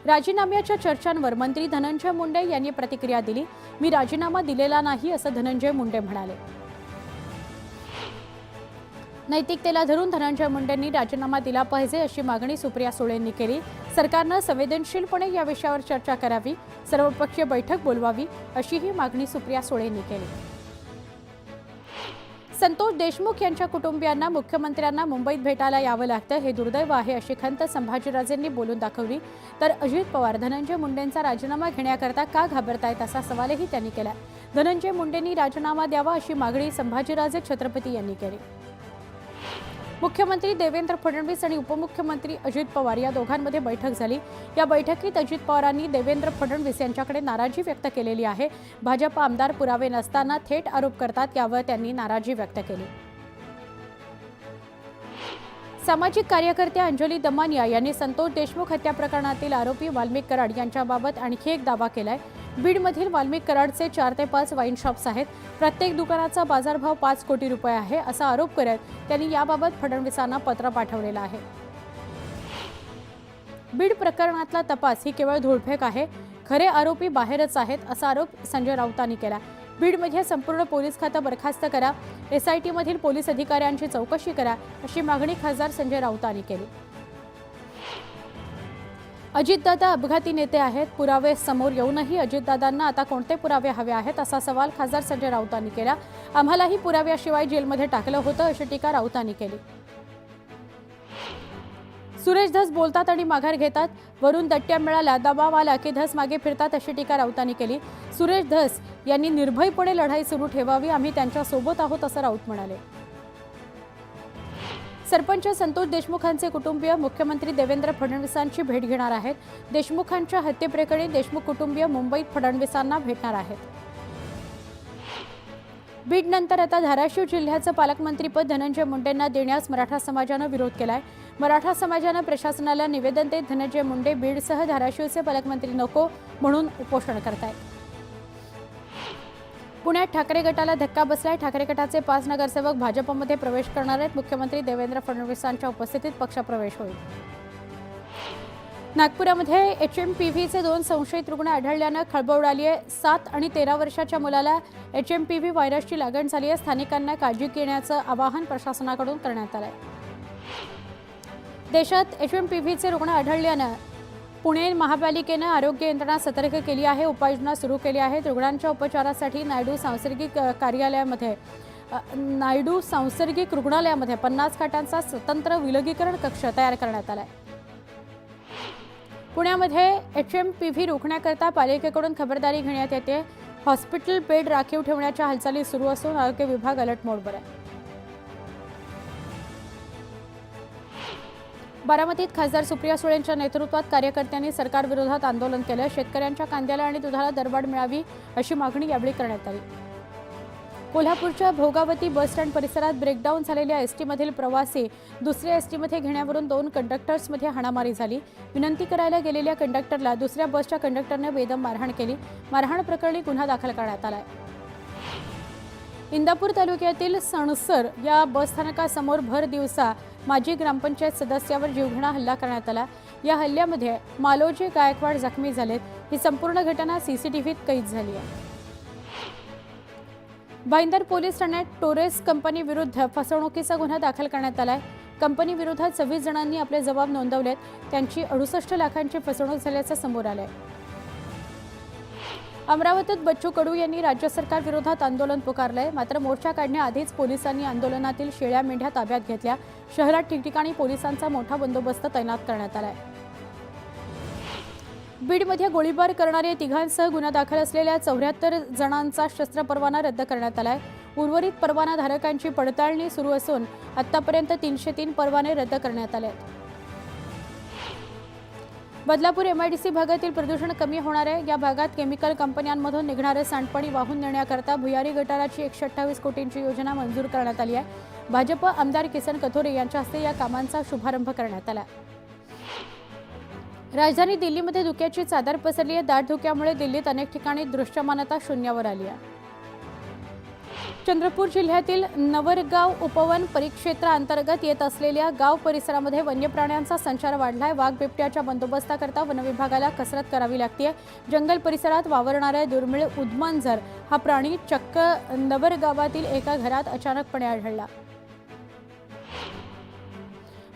राजीनाम्याच्या चर्चांवर मंत्री धनंजय मुंडे यांनी प्रतिक्रिया दिली। मी राजीनामा दिलेला नाही असं धनंजय मुंडे म्हणाले। नैतिकतेला धरून धनंजय मुंडेंनी राजीनामा दिला पाहिजे अशी मागणी सुप्रिया सुळेंनी केली। सरकारनं संवेदनशीलपणे या विषयावर चर्चा करावी, सर्वपक्षीय बैठक बोलवावी अशीही मागणी सुप्रिया सुळेंनी केली। संतोष देशमुख यांच्या कुटुंबियांना मुख्यमंत्र्यांना मुंबईत भेटायला यावं लागतं हे दुर्दैव आहे अशी खंत संभाजीराजेंनी बोलून दाखवली। तर अजित पवार धनंजय मुंडेंचा राजीनामा घेण्याकरता का घाबरतायत असा सवालही त्यांनी केला। धनंजय मुंडेंनी राजीनामा द्यावा अशी मागणी संभाजीराजे छत्रपती यांनी केली। मुख्यमंत्री देवेंद्र फडणवीस आणि उपमुख्यमंत्री अजित पवार या दोघांमध्ये बैठक झाली। या बैठकीत अजित पवारांनी देवेंद्र फडणवीस यांच्याकडे नाराजी व्यक्त केलेली आहे। भाजप आमदार पुरावे नसताना थेट आरोप करतात, यावर त्यांनी नाराजी व्यक्त केली। सामाजिक कार्यकर्ते अंजली दमानिया यांनी संतोष देशमुख हत्या प्रकरणातील आरोपी वाल्मिक कराड यांच्याबाबत आणखी एक दावा केलाय। बीडमधील वाल्मिक कराडचे 4 ते 5 वाईन शॉप्स आहेत। प्रत्येक दुकानाचा बाजारभाव 5 कोटी रुपये आहे असा आरोप करत त्यांनी याबाबत फडणवीसांना पत्र पाठवलेलं आहे। बीड प्रकरणातला तपास ही केवळ धूळफेक आहे, खरे आरोपी बाहेरच आहेत असा आरोप संजय राऊतांनी केला। बीडमध्ये संपूर्ण पोलीस खातं बरखास्त करा, SIT मधील पोलीस अधिकाऱ्यांची चौकशी करा अशी मागणी खासदार संजय राऊतांनी केली। अजितदादा अपघाती नेते आहेत, पुरावे समोर येऊनही अजितदादांना आता कोणते पुरावे हवे आहेत असा सवाल खासदार संजय राऊतांनी केला। आम्हालाही पुराव्याशिवाय जेलमध्ये टाकलं होतं अशी टीका राऊतांनी केली। सुरेश धस बोलतात आणि माघार घेतात, वरून दट्ट्या मिळाल्या दबाव आला की धस मागे फिरतात अशी टीका राऊतांनी केली। सुरेश धस यांनी निर्भयपणे लढाई सुरू ठेवावी, आम्ही त्यांच्या सोबत आहोत असं राऊत म्हणाले। सरपंच संतोष देशमुखांचे कुटुंबीय मुख्यमंत्री देवेंद्र फडणवीसांची भेट घेणार आहेत। देशमुखांच्या हत्येप्रकरणी देशमुख कुटुंबीय मुंबईत फडणवीसांना भेटणार आहेत। बीड नंतर आता धाराशिव जिल्ह्याचं पालकमंत्रीपद धनंजय मुंडेंना देण्यास मराठा समाजानं विरोध केलाय। मराठा समाजानं प्रशासनाला निवेदन देत धनंजय मुंडे बीडसह धाराशिवचे पालकमंत्री नको म्हणून उपोषण करतायत। पुण्यात ठाकरे गटाला धक्का बसलाय। ठाकरे गटाचे 5 नगरसेवक भाजपमध्ये प्रवेश करणार आहेत। मुख्यमंत्री देवेंद्र फडणवीसांच्या उपस्थितीत पक्षप्रवेश होईल। नागपुरामध्ये HMPVचे 2 संशयित रुग्ण आढळल्यानं खळबळ उडाली आहे। 7 आणि 13 वर्षाच्या मुलाला HMPV व्हायरसची लागण झाली आहे। स्थानिकांना काळजी घेण्याचं आवाहन प्रशासनाकडून करण्यात आलंय। देशात HMPVचे रुग्ण आढळल्यानं पुणे महापालिकेनं आरोग्य यंत्रणा सतर्क केली आहे, उपाययोजना सुरू केली आहेत। रुग्णांच्या उपचारासाठी नायडू सांसर्गिक रुग्णालयामध्ये 50 खाटांचा स्वतंत्र विलगीकरण कक्ष तयार करण्यात आलाय। पुण्यामध्ये HMPV रोखण्याकरता पालिकेकडून खबरदारी घेण्यात येते। हॉस्पिटल बेड राखीव ठेवण्याच्या हालचाली सुरू असून आरोग्य विभाग अलर्ट मोडवर आहे। बारामतीत खासदार सुप्रिया सुळेंच्या नेतृत्वात कार्यकर्त्यांनी सरकारविरोधात आंदोलन केलं। शेतकऱ्यांच्या कांद्याला आणि दुधाला दरवाढ मिळावी अशी मागणी यावेळी करण्यात आली। कोल्हापूरच्या भोगावती बस स्टँड परिसरात ब्रेकडाऊन झालेल्या एसटीमधील प्रवासी दुसऱ्या एसटीमध्ये घेण्यावरून 2 कंडक्टर्समध्ये हाणामारी झाली। विनंती करायला गेलेल्या कंडक्टरला दुसऱ्या बसच्या कंडक्टरने बेदम मारहाण केली। मारहाण प्रकरणी गुन्हा दाखल करण्यात आलाय। इंदापूर तालुक्यातील सणसर या बसस्थानकासमोर भर दिवसा माजी ग्रामपंचायत सदस्यावर जीवघेणा हल्ला करण्यात आला। या हल्ल्यामध्ये मालोजी गायकवाड जखमी झालेत। ही संपूर्ण घटना CCTVत कैद झाली आहे। भाईंदर पोलीस ठाण्यात टोरेस कंपनी विरुद्ध फसवणुकीचा गुन्हा दाखल करण्यात आलाय। कंपनी विरोधात 26 जणांनी आपले जबाब नोंदवलेत। त्यांची 68 लाखांची फसवणूक झाल्याचं समोर आलंय। अमरावतीत बच्चू कडू यांनी राज्य सरकार विरोधात आंदोलन पुकारलंय। मात्र मोर्चा काढण्याआधीच पोलिसांनी आंदोलनातील शेळ्या मेंढ्या ताब्यात घेतल्या। शहरात ठिकठिकाणी पोलिसांचा मोठा बंदोबस्त तैनात करण्यात आलाय। बीडमध्ये गोळीबार करणाऱ्या 3घांसह गुन्हा दाखल असलेल्या 74 जणांचा शस्त्र परवाना रद्द करण्यात आलाय। उर्वरित परवानाधारकांची पडताळणी सुरू असून आतापर्यंत 303 परवाने रद्द करण्यात आले आहेत। बदलापूर MIDC भागातील प्रदूषण कमी होणार आहे। या भागात केमिकल कंपन्यांमधून निघणारे सांडपाणी वाहून नेण्याकरता भुयारी गटाराची 128 कोटींची योजना मंजूर करण्यात आली आहे। भाजप आमदार किसन कथोरे यांच्या हस्ते या कामांचा शुभारंभ करण्यात आला। राजधानी दिल्लीमध्ये धुक्याची चादर पसरली आहे। दाट धुक्यामुळे दिल्लीत अनेक ठिकाणी दृश्यमानता शून्यावर आली आहे। चंद्रपूर जिल्ह्यातील नवरगाव उपवन परिक्षेत्राअंतर्गत येत असलेल्या गाव परिसरामध्ये वन्य प्राण्यांचा संचार वाढलाय। वाघ बिबट्याच्या बंदोबस्ताकरता वन विभागाला कसरत करावी लागते। जंगल परिसरात वावरणाऱ्या दुर्मिळ उदमांजर हा प्राणी चक्क नवरगावातील एका घरात अचानकपणे आढळला।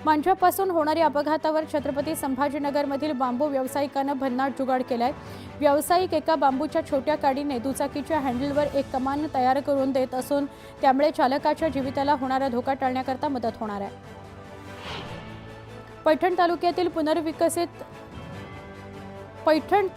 मांजापासून होणाऱ्या अपघातावर छत्रपती संभाजीनगरमधील बांबू व्यावसायिकानं भन्नाट जुगाड केलाय। व्यावसायिक एका बांबूच्या छोट्या काडीने दुचाकीच्या हँडलवर एक कमान तयार करून देत असून त्यामुळे चालकाच्या जीविताला होणारा धोका टाळण्याकरता मदत होणार आहे। पैठण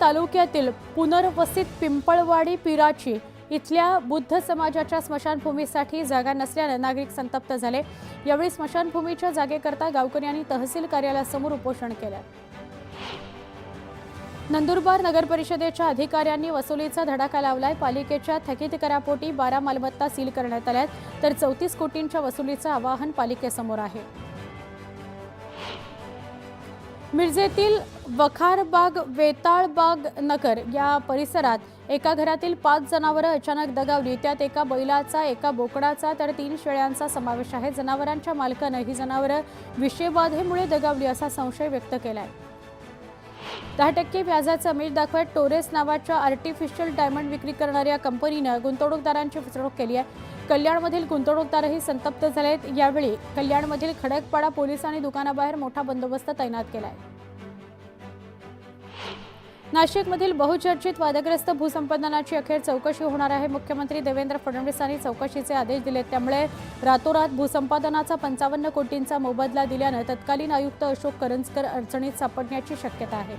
तालुक्यातील पुनर्वसित पिंपळवाडी पिराची इथल्या बुद्ध समाजाच्या स्मशानभूमीसाठी जागा नसल्याने नागरिक संतप्त झाले। यावेळी स्मशानभूमीच्या जागेकरता गावकऱ्यांनी तहसील कार्यालयासमोर उपोषण केले। नंदुरबार नगर परिषदेच्या अधिकाऱ्यांनी वसुलीचा धडाका लावलाय। पालिकेच्या थकीत करापोटी 12 मालमत्ता सील करण्यात आल्या तर 34 कोटींच्या वसुलीचं आवाहन पालिकेसमोर आहे। मिरजेतील वखारबाग वेताळबाग नगर या परिसरात एका घरातील 5 जनावरं अचानक दगावली। त्यात एका बैलाचा, एका बोकडाचा तर 3 शेळ्यांचा समावेश आहे। जनावरांच्या मालकानं ही जनावरं विषबाधेमुळे दगावली असा संशय व्यक्त केलाय। 10% व्याजाचं मीठ दाखवत टोरेस नावाच्या आर्टिफिशियल डायमंड विक्री करणाऱ्या कंपनीनं गुंतवणूकदारांची फसवणूक केली आहे। कल्याणमधील गुंतवणूकदारही संतप्त झालेत। यावेळी कल्याणमधील खडकपाडा पोलिसांनी दुकानाबाहेर मोठा बंदोबस्त तैनात केलाय। नाशिकमधील बहुचर्चित वादग्रस्त भूसंपादनाची अखेर चौकशी होणार आहे। मुख्यमंत्री देवेंद्र फडणवीसांनी चौकशीचे आदेश दिले। त्यामुळे रातोरात भूसंपादनाचा 55 कोटींचा मोबदला दिल्यानं तत्कालीन आयुक्त अशोक करंजकर अडचणीत सापडण्याची शक्यता आहे।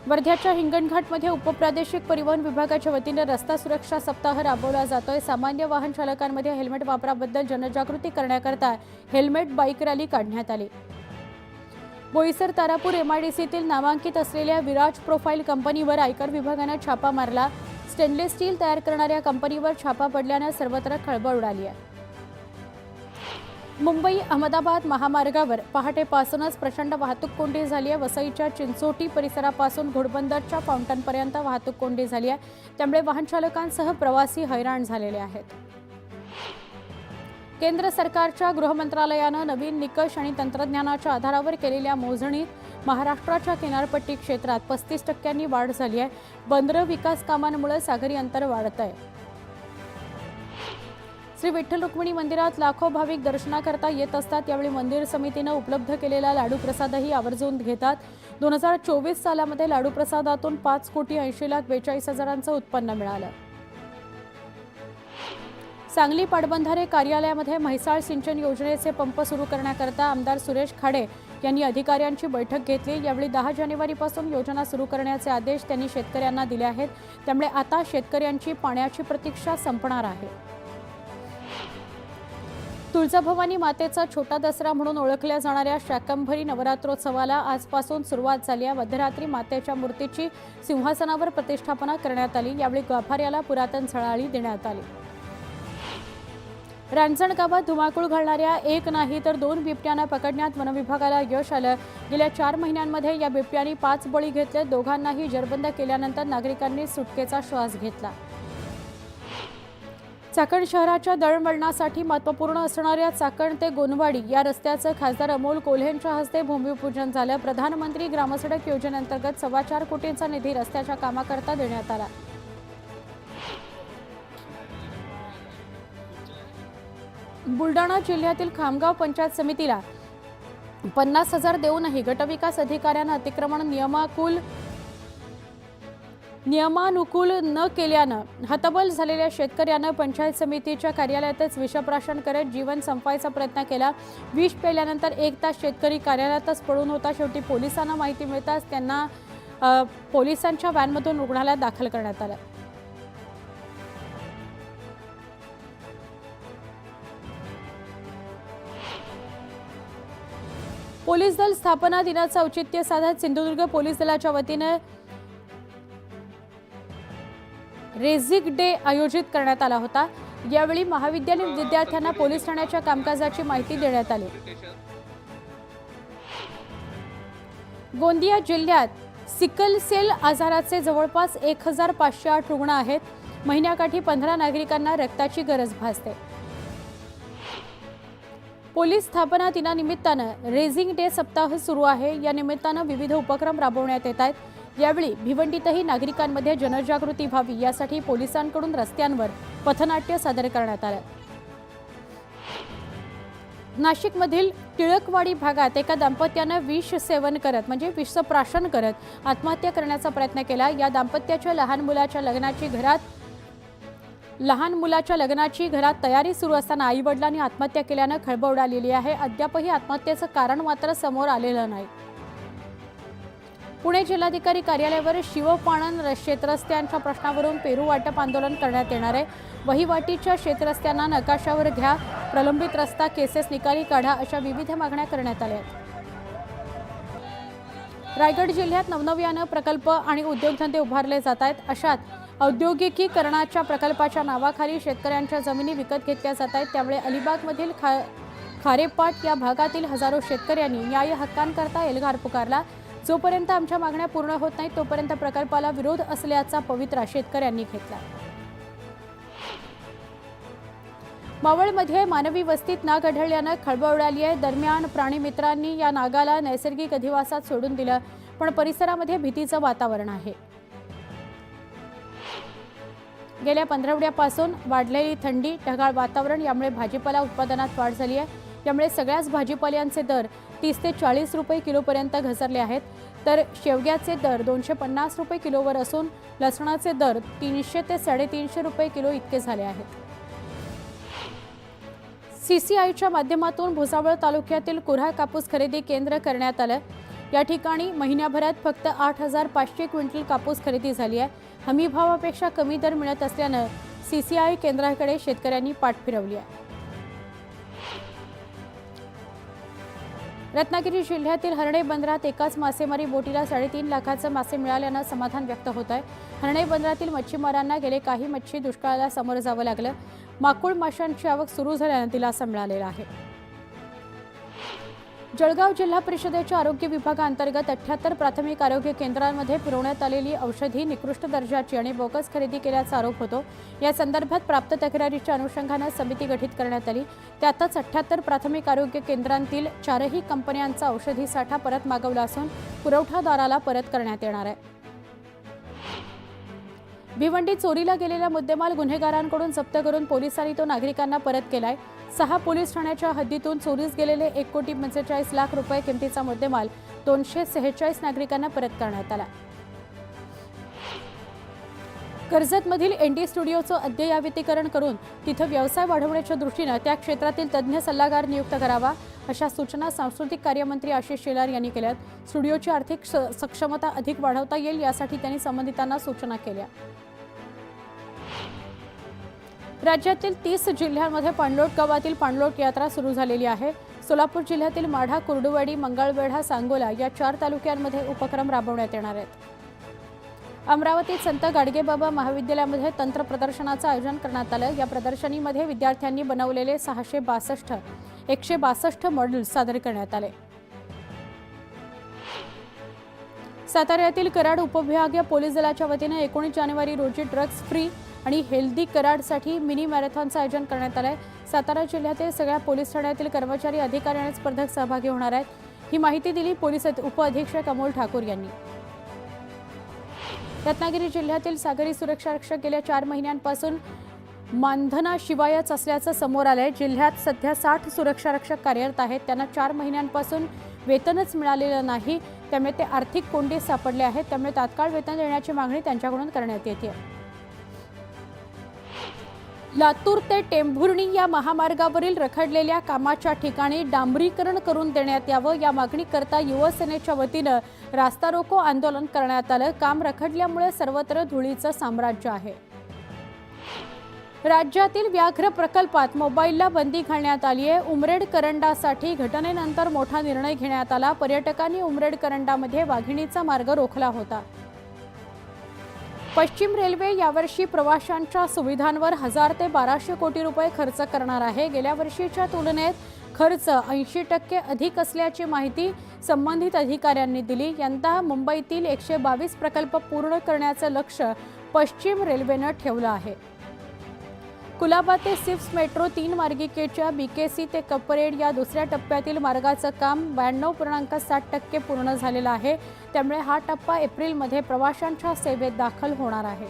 वर्ध्याच्या हिंगणघाटमध्ये उपप्रादेशिक परिवहन विभागाच्या वतीने रस्ता सुरक्षा सप्ताह राबवला जातोय। सामान्य वाहन चालकांमध्ये हेल्मेट वापराबद्दल जनजागृती करण्याकरता हेल्मेट बाईक रॅली काढण्यात आली। बोईसर तारापूर MIDCतील नामांकित असलेल्या विराज प्रोफाईल कंपनीवर आयकर विभागाने छापा मारला। स्टेनलेस स्टील तयार करणाऱ्या कंपनीवर छापा पडल्याने सर्वत्र खळबळ उडाली आहे। मुंबई अहमदाबाद महामार्गावर पहाटेपासूनच प्रचंड वाहतूक कोंडी झाली आहे। वसईच्या चिंचोटी परिसरापासून घोडबंदरच्या फाउंटनपर्यंत वाहतूक कोंडी झाली आहे। त्यामुळे वाहन चालकांसह प्रवासी हैराण झालेले आहेत। केंद्र सरकारच्या गृह मंत्रालयानं नवीन निकष आणि तंत्रज्ञानाच्या आधारावर केलेल्या मोजणीत महाराष्ट्राच्या किनारपट्टी क्षेत्रात 35% वाढ झाली आहे। बंदर विकास कामांमुळे सागरी अंतर वाढत आहे। श्री विठ्ठल रुक्मिणी मंदिरात लाखो भाविक दर्शनाकरता येत असतात। यावेळी मंदिर समितीने उपलब्ध केलेला लाडू प्रसादही आवर्जून घेतात। 2024 सालामध्ये लाडू प्रसादातून 5,80,42,000 उत्पन्न मिळालं। सांगली पाटबंधारे कार्यालयामध्ये म्हैसाळ सिंचन योजनेचे पंप सुरू करण्याकरता आमदार सुरेश खाडे यांनी अधिकाऱ्यांची बैठक घेतली। यावेळी 10 जानेवारीपासून योजना सुरू करण्याचे आदेश त्यांनी शेतकऱ्यांना दिले आहेत। त्यामुळे आता शेतकऱ्यांची पाण्याची प्रतीक्षा संपणार आहे। तुळजाभवानी मातेचा छोटा दसरा म्हणून ओळखल्या जाणाऱ्या शाकंभरी नवरात्रोत्सवाला आजपासून सुरुवात झाली आहे। मध्यरात्री मातेच्या मूर्तीची सिंहासनावर प्रतिष्ठापना करण्यात आली। यावेळी गाभाऱ्याला पुरातन झळाळी देण्यात आली। रांजण गावात धुमाकूळ घालणाऱ्या एक नाही तर 2 बिबट्यांना पकडण्यात वनविभागाला यश आलं। गेल्या 4 महिन्यांमध्ये या बिबट्यांनी 5 बळी घेतले। दोघांनाही जेरबंद केल्यानंतर नागरिकांनी सुटकेचा श्वास घेतला। चाकण शहराच्या दळणवळणासाठी महत्त्वपूर्ण असणाऱ्या चाकण ते गोनवाडी या रस्त्याचं खासदार अमोल कोल्हेंच्या हस्ते भूमिपूजन झालं। प्रधानमंत्री ग्रामसडक योजनेअंतर्गत 4.25 कोटींचा निधी रस्त्याच्या कामाकरता देण्यात आला। बुलडाणा जिल्ह्यातील खामगाव पंचायत समितीला 50,000 देऊनही गटविकास अधिकाऱ्यांना अतिक्रमण नियमानुकूल न केल्यानं हतबल झालेल्या शेतकऱ्यानं पंचायत समितीच्या कार्यालयातच विषप्राशन करत जीवन संपवायचा प्रयत्न केला। विष पेल्यानंतर 1 तास शेतकरी कार्यालयातच पडून होता। शेवटी पोलिसांना माहिती मिळताच त्यांना पोलिसांच्या व्हॅनमधून रुग्णालयात दाखल करण्यात आलं। पोलीस दल स्थापना दिनाचं औचित्य साधत सिंधुदुर्ग पोलीस दलाच्या वतीने रेझिक डे आयोजित करण्यात आला होता। यावेळी महाविद्यालयीन विद्यार्थ्यांना पोलीस ठाण्याच्या कामकाजाची माहिती देण्यात आली। गोंदिया जिल्ह्यात सिकल सेल आजाराचे जवळपास 1,508 रुग्ण आहेत। महिन्याकाठी 15 नागरिकांना रक्ताची गरज भासते। पोलीस स्थापना दिनानिमित्तानं रेझिंग डे सप्ताह सुरू आहे। या निमित्तानं विविध उपक्रम राबवण्यात येत आहेत। यावेळी भिवंडीतही नागरिकांमध्ये जनजागृती व्हावी यासाठी पोलिसांकडून रस्त्यांवर पथनाट्य सादर करण्यात आलं। नाशिकमधील टिळकवाडी भागात एका दाम्पत्यानं विष सेवन करत म्हणजे विषप्राशन करत आत्महत्या करण्याचा प्रयत्न केला। या दाम्पत्याच्या लहान मुलाच्या लग्नाची घरात तयारी सुरू असताना आईवडिलांनी आत्महत्या केल्यानं खळबळ उडालेली आहे। अद्यापही आत्महत्येचं कारण मात्र समोर आलेलं नाही। पुणे जिल्हाधिकारी कार्यालयावर शिवपाणन शेतरस्त्यांच्या प्रश्नावरून पेरू वाटप आंदोलन करण्यात येणार आहे। वहिवाटीच्या शेतरस्त्यांना नकाशावर घ्या, प्रलंबित रस्ता केसेस निकाली काढा अशा विविध मागण्या करण्यात आल्या आहेत। रायगड जिल्ह्यात नवनव्यानं प्रकल्प आणि उद्योगधंदे उभारले जात आहेत। अशात औद्योगिकीकरणाच्या प्रकल्पाच्या नावाखाली शेतकऱ्यांच्या जमिनी विकत घेतल्या जात आहेत। त्यामुळे अलिबागमधील खारेपाट या भागातील हजारो शेतकऱ्यांनी न्याय हक्कांकरता एल्गार पुकारला। जोपर्यंत आमच्या मागण्या पूर्ण होत नाहीत तोपर्यंत प्रकल्पाला विरोध असल्याचा पवित्रा शेतकऱ्यांनी घेतला। मावळमध्ये मानवी वस्तीत नाग आढळल्यानं खळबळ उडाली आहे। दरम्यान प्राणीमित्रांनी या नागाला नैसर्गिक अधिवासात सोडून दिलं, पण परिसरामध्ये भीतीचं वातावरण आहे। गेल्या 15 आठवड्यापासून वाढलेली थंडी, ढगाळ वातावरण यामुळे भाजीपाला उत्पादनात वाढ झाली आहे। यामुळे सगळ्याच भाजीपाल्यांचे दर 30 ते 40 रुपये किलोपर्यंत घसरले आहेत। तर शेवग्याचे दर 250 रुपये किलोवर असून लसणाचे दर 300 ते 350 रुपये किलो इतके झाले आहेत। CCIच्या माध्यमातून भुसावळ तालुक्यातील कुऱ्हा कापूस खरेदी केंद्र करण्यात आलं। या ठिकाणी महिन्याभरात फक्त 8500 क्विंटल कापूस खरेदी झाली आहे। हमीभावापेक्षा कमी दर मिळत असल्यानं CCI केंद्राकडे शेतकऱ्यांनी पाठ फिरवली आहे। रत्नागिरी जिल्ह्यातील हर्णे बंदरात एकाच मासेमारी बोटीला 3.5 लाखाचे मासे मिळाल्यानं समाधान व्यक्त होत आहे। हर्णे बंदरातील मच्छीमारांना गेले काही मच्छी दुष्काळाला सामोरं जावं लागलं। माकुळ माशांची आवक सुरू झाल्यानं दिलासा मिळालेला आहे। जळगाव जिल्हा परिषदेच्या आरोग्य विभागाअंतर्गत 78 प्राथमिक आरोग्य केंद्रांमध्ये पुरवण्यात आलेली औषधी निकृष्ट दर्जाची आणि बोगस खरेदी केल्याचा आरोप होतो। या संदर्भात प्राप्त तक्रारीच्या अनुषंगाने समिती गठीत करण्यात आली। त्यातच 78 प्राथमिक आरोग्य केंद्रांतील 4ही कंपन्यांचा औषधी साठा परत मागवला असून पुरवठादाराला परत करण्यात येणार आहे। भिवंडी चोरीला गेलेला मुद्देमाल गुन्हेगारांकडून जप्त करून पोलिसांनी तो नागरिकांना परत केलाय। 6 पोलीस ठाण्याच्या हद्दीतून चोरीस गेलेले 1,45,00,000 रुपये किमतीचा मुद्देमाल 246 नागरिकांना परत करण्यात आला। कर्जतमधील ND स्टुडिओचं अद्ययावतीकरण करून तिथं व्यवसाय वाढवण्याच्या दृष्टीनं त्या क्षेत्रातील तज्ज्ञ सल्लागार नियुक्त करावा अशा सूचना सांस्कृतिक कार्यमंत्री आशिष शेलार यांनी केल्यात। स्टुडिओची आर्थिक सक्षमता अधिक वाढवता येईल यासाठी त्यांनी संबंधितांना सूचना केल्या। राज्यातील 30 जिल्ह्यांमध्ये पाणलोट गावातील पाणलोट यात्रा सुरू झालेली आहे। सोलापूर जिल्ह्यातील माढा, कुर्डुवाडी, मंगळवेढा, सांगोला या 4 तालुक्यांमध्ये उपक्रम राबवण्यात येणार आहेत। अमरावतीत संत गाडगेबाबा महाविद्यालयामध्ये तंत्र प्रदर्शनाचं आयोजन करण्यात आलं। या प्रदर्शनीमध्ये विद्यार्थ्यांनी बनवलेले 162 मॉडेल्स सादर करण्यात आले। साताऱ्यातील कराड उपविभागीय पोलीस दलाच्या वतीने 19 जानेवारी रोजी ड्रग्ज फ्री आणि हेल्दी कराडसाठी मिनी मॅरेथॉनचं आयोजन करण्यात आलं आहे। सातारा जिल्ह्यातील सगळ्या पोलीस ठाण्यातील कर्मचारी, अधिकारी आणि स्पर्धक सहभागी होणार आहेत। ही माहिती दिली पोलीस उपअधीक्षक अमोल ठाकूर यांनी। रत्नागिरी जिल्ह्यातील सागरी सुरक्षा रक्षक गेल्या 4 महिन्यांपासून मानधनाशिवायच असल्याचं समोर आलंय। जिल्ह्यात सध्या 60 सुरक्षा रक्षक कार्यरत आहेत। त्यांना 4 महिन्यांपासून वेतनच मिळालेलं नाही, त्यामुळे ते आर्थिक कोंडीत सापडले आहेत। त्यामुळे तात्काळ वेतन देण्याची मागणी त्यांच्याकडून करण्यात येते। लातूर ते टेंभुर्णी या महामार्गावरील रखडलेल्या कामाच्या ठिकाणी डांबरीकरण करून देण्यात यावं या मागणीकरता युवसेनेच्या वतीनं रास्ता रोको आंदोलन करण्यात आलं। काम रखडल्यामुळे सर्वत्र धुळीचं साम्राज्य आहे। राज्यातील व्याघ्र प्रकल्पात मोबाईलला बंदी घालण्यात आली आहे। उमरेड करंडासाठी घटनेनंतर मोठा निर्णय घेण्यात आला। पर्यटकांनी उमरेड करंडामध्ये वाघिणीचा मार्ग रोखला होता। पश्चिम रेल्वे यावर्षी प्रवाशांच्या सुविधांवर 1000 ते 1200 कोटी रुपये खर्च करणार आहे। गेल्या वर्षीच्या तुलनेत खर्च 80% अधिक असल्याची माहिती संबंधित अधिकाऱ्यांनी दिली। यंदा मुंबईतील 122 प्रकल्प पूर्ण करण्याचे लक्ष्य पश्चिम रेल्वेनं ठेवलं आहे. कुलाबा ते सिप्स मेट्रो 3 मार्गिकेच्या बीकेसी ते कपरेड या दुसऱ्या टप्प्यातील मार्गाचं काम 92.7% पूर्ण झालेलं आहे. त्यामुळे हा टप्पा एप्रिलमध्ये प्रवाशांच्या सेवेत दाखल होणार आहे.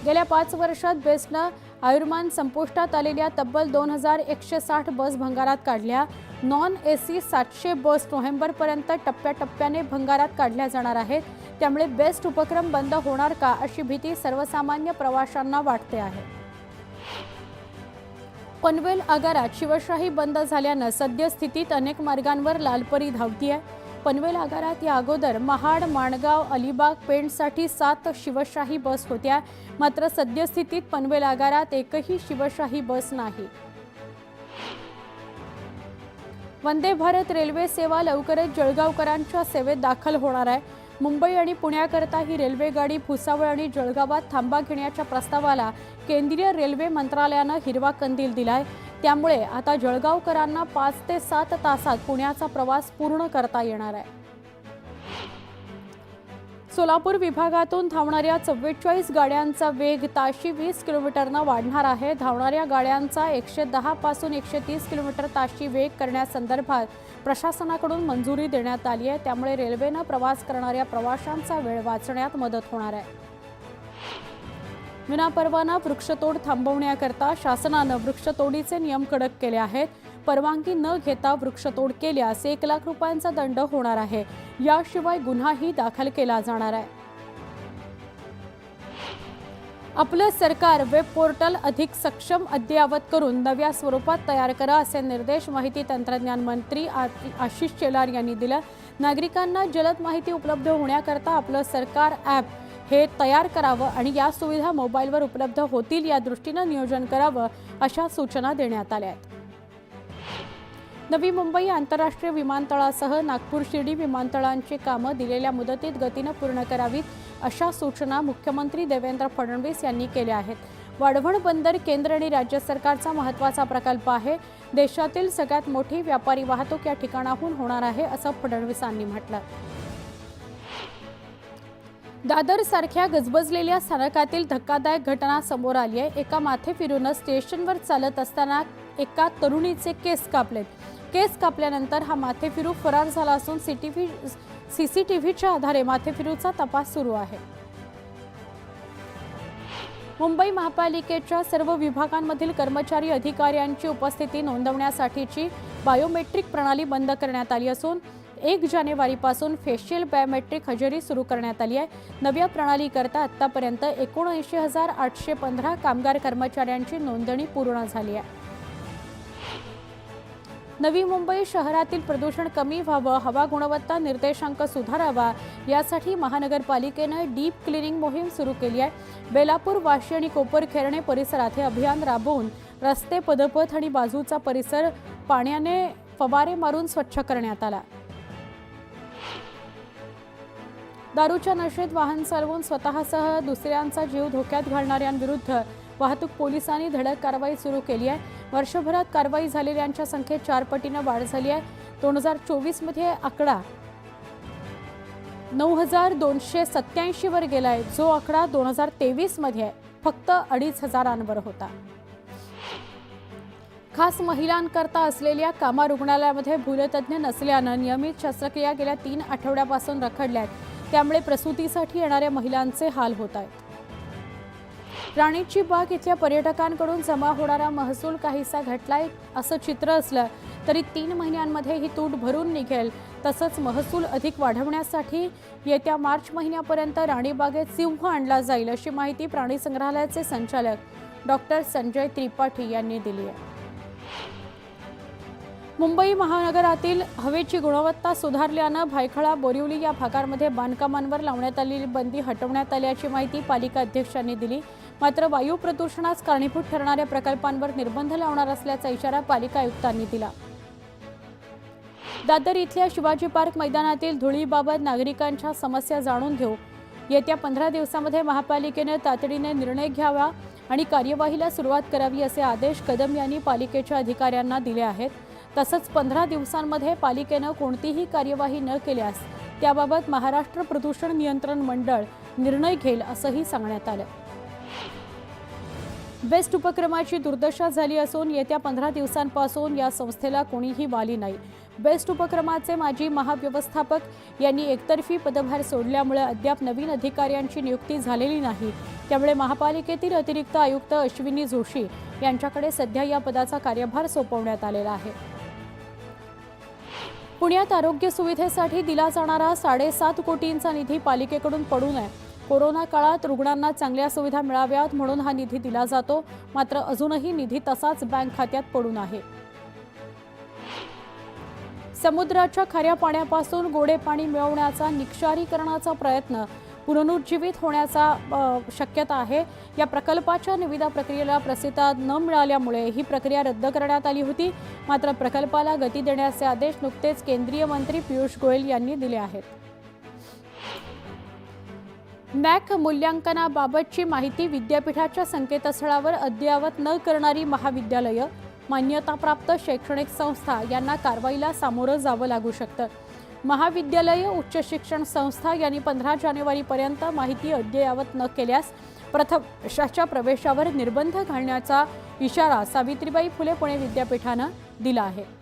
गेल्या 5 वर्षात बेस्टनं आयुर्मान संपुष्टात आलेल्या तब्बल 2160 बस भंगारात काढल्या. नॉन एसी 700 बस नोव्हेंबरपर्यंत टप्प्याटप्प्याने भंगारात काढल्या जाणार आहेत. त्यामुळे बेस्ट उपक्रम बंद होणार का अशी भीती सर्वसामान्य प्रवाशांना वाटते आहे. पनवेल आगारात शिवशाही बंद झाल्यानं सद्यस्थितीत अनेक मार्गांवर लालपरी धावतीये. पनवेल आगारात या अगोदर महाड, माणगाव, अलिबाग, पेणसाठी 7 शिवशाही बस होत्या. मात्र सद्यस्थितीत पनवेल आगारात एकही शिवशाही बस नाही. वंदे भारत रेल्वे सेवा लवकरच जळगावकरांच्या सेवेत दाखल होणार आहे. मुंबई आणि पुण्याकरता ही रेल्वेगाडी भुसावळ आणि जळगावात थांबा घेण्याच्या प्रस्तावाला केंद्रीय रेल्वे मंत्रालयानं हिरवा कंदील दिलाय. त्यामुळे आता जळगावकरांना 5 ते 7 तासात पुण्याचा प्रवास पूर्ण करता येणार आहे. सोलापूर विभागातून धावणाऱ्या 44 गाड्यांचा वेग ताशी 20 किलोमीटरनं वाढणार आहे. धावणाऱ्या गाड्यांचा 110 पासून 130 किलोमीटर ताशी वेग करण्यासंदर्भात प्रशासनाकडून मंजुरी देण्यात आली आहे. त्यामुळे रेल्वेनं प्रवास करणाऱ्या प्रवाशांचा वेळ वाचण्यात मदत होणार आहे. विनापरवाना वृक्षतोड थांबवण्याकरता शासनानं वृक्षतोडीचे नियम कडक केले आहेत. परवानगी न घेता वृक्षतोड केल्यास 1 लाख रुपयांचा दंड होणार आहे. याशिवाय गुन्हाही दाखल केला जाणार आहे. आपलं सरकार वेब पोर्टल अधिक सक्षम अद्ययावत करून नव्या स्वरूपात तयार करा असे निर्देश माहिती तंत्रज्ञान मंत्री आशिष शेलार यांनी दिले. नागरिकांना जलद माहिती उपलब्ध होण्याकरता आपलं सरकार ॲप हे तयार करावं आणि या सुविधा मोबाईलवर उपलब्ध होतील या दृष्टीनं नियोजन करावं अशा सूचना देण्यात आल्या आहेत. नवी मुंबई आंतरराष्ट्रीय विमानतळासह नागपूर शिर्डी विमानतळांची कामं दिलेल्या मुदतीत गतीनं पूर्ण करावीत अशा सूचना मुख्यमंत्री देवेंद्र फडणवीस यांनी केल्या आहेत. वाढवण बंदर केंद्र आणि राज्य सरकारचा महत्त्वाचा प्रकल्प आहे. देशातील सगळ्यात मोठी व्यापारी वाहतूक या ठिकाणाहून होणार आहे असं फडणवीसांनी म्हटलं. दादर सारख्या गजबजलेल्या स्थानकातील धक्कादायक घटना समोर आली आहे. एका माथेफिरूनं स्टेशनवर चालत असताना एका तरुणीचे केस कापलेत. केस कापल्यानंतर हा माथेफिरू फरार झाला असून सीसीटीव्हीच्या आधारे माथेफिरूचा तपास सुरू आहे. मुंबई महापालिकेच्या सर्व विभागांमधील कर्मचारी अधिकाऱ्यांची उपस्थिती नोंदवण्यासाठीची बायोमेट्रिक प्रणाली बंद करण्यात आली असून 1 जानेवारीपासून फेशियल बायोमेट्रिक हजेरी सुरू करण्यात आली आहे. नव्या प्रणालीकरता आतापर्यंत 79,815 कामगार कर्मचाऱ्यांची नोंदणी पूर्ण झाली आहे. नवी मुंबई शहरातील प्रदूषण कमी व्हावं, हवा गुणवत्ता निर्देशांक सुधारावा यासाठी महानगरपालिकेनं डीप क्लिनिंग मोहीम सुरू केली आहे. बेलापूर, वाशी आणि कोपरखैरणे परिसरात हे अभियान राबवून रस्ते, पदपथ आणि बाजूचा परिसर पाण्याने फवारे मारून स्वच्छ करण्यात आला. दारूच्या नशेत वाहन चालवून स्वतःसह दुसऱ्यांचा जीव धोक्यात घालणाऱ्यांविरुद्ध वाहतूक पोलिसांनी धडक कारवाई सुरू केली आहे. वर्षभरात कारवाई झालेल्यांच्या संख्येत 4 पटीनं वाढ झाली आहे. 2024 मध्ये आकडा 9,287 वर गेलाय, जो आकडा 2023 मध्ये फक्त 2,500 होता. खास महिलांकरता असलेल्या कामा रुग्णालयामध्ये भूलतज्ञ नसल्यानं नियमित शस्त्रक्रिया गेल्या 3 आठवड्यापासून रखडल्यात. त्यामुळे प्रसूतीसाठी येणाऱ्या महिलांचे हाल होत आहेत. राणीची बाग इथल्या पर्यटकांकडून जमा होणारा महसूल काहीसा घटलाय असं चित्र असलं तरी 3 महिन्यांमध्ये ही तूट भरून निघेल. तसंच महसूल अधिक वाढवण्यासाठी येत्या मार्च महिन्यापर्यंत राणीबागेत सिंह आणला जाईल अशी माहिती प्राणी संग्रहालयाचे संचालक डॉक्टर संजय त्रिपाठी यांनी दिली आहे. मुंबई महानगरातील हवेची गुणवत्ता सुधारल्यानं भायखळा, बोरिवली या भागांमध्ये बांधकामांवर लावण्यात आलेली बंदी हटवण्यात आल्याची माहिती पालिका अध्यक्षांनी दिली. मात्र वायू प्रदूषणास कारणीभूत ठरणाऱ्या प्रकल्पांवर निर्बंध लावणार असल्याचा इशारा पालिका आयुक्तांनी दिला. दादर इथल्या शिवाजी पार्क मैदानातील धुळीबाबत नागरिकांच्या समस्या जाणून घेऊ. येत्या 15 दिवसांमध्ये महापालिकेने तातडीने निर्णय घ्यावा आणि कार्यवाहीला सुरुवात करावी असे आदेश कदम यांनी पालिकेच्या अधिकाऱ्यांना दिले आहेत. तसंच 15 दिवसांमध्ये पालिकेनं कोणतीही कार्यवाही न केल्यास त्याबाबत महाराष्ट्र प्रदूषण नियंत्रण मंडळ निर्णय घेईल असंही सांगण्यात आलं. बेस्ट उपक्रमाची दुर्दशा झाली असून येत्या 15 दिवसांपासून या संस्थेला कोणीही वाली नाही. बेस्ट उपक्रमाचे माजी महाव्यवस्थापक यांनी एकतर्फी पदभार सोडल्यामुळे अद्याप नवीन अधिकाऱ्यांची नियुक्ती झालेली नाही. त्यामुळे महापालिकेतील अतिरिक्त आयुक्त अश्विनी जोशी यांच्याकडे सध्या या पदाचा कार्यभार सोपवण्यात आलेला आहे. पुण्यात आरोग्य सुविधेसाठी दिला जाणारा 7.5 कोटींचा निधी पालिकेकडून पडू नये. कोरोना काळात रुग्णांना चांगल्या सुविधा मिळाव्यात म्हणून हा निधी दिला जातो. मात्र अजूनही निधी तसाच बँक खात्यात पडून आहे. समुद्राच्या खाऱ्या पाण्यापासून गोडे पाणी मिळवण्याचा निक्षारीकरणाचा प्रयत्न पुनरुज्जीवित होण्याचा शक्यता आहे. या प्रकल्पाच्या निविदा प्रक्रियेला प्रसिद्धी न मिळाल्यामुळे ही प्रक्रिया रद्द करण्यात आली होती. मात्र प्रकल्पाला गती देण्याचे आदेश नुकतेच केंद्रीय मंत्री पियुष गोयल यांनी दिले आहेत. नॅक मूल्यांकनाबाबतची माहिती विद्यापीठाच्या संकेतस्थळावर अद्ययावत न करणारी महाविद्यालयं, मान्यताप्राप्त शैक्षणिक संस्था यांना कारवाईला सामोरं जावं लागू शकतं. महाविद्यालय, उच्च शिक्षण संस्था यांनी 15 जानेवारीपर्यंत माहिती अद्ययावत न केल्यास प्रथम वर्षाच्या प्रवेशावर निर्बंध घालण्याचा इशारा सावित्रीबाई फुले पुणे विद्यापीठानं दिला आहे.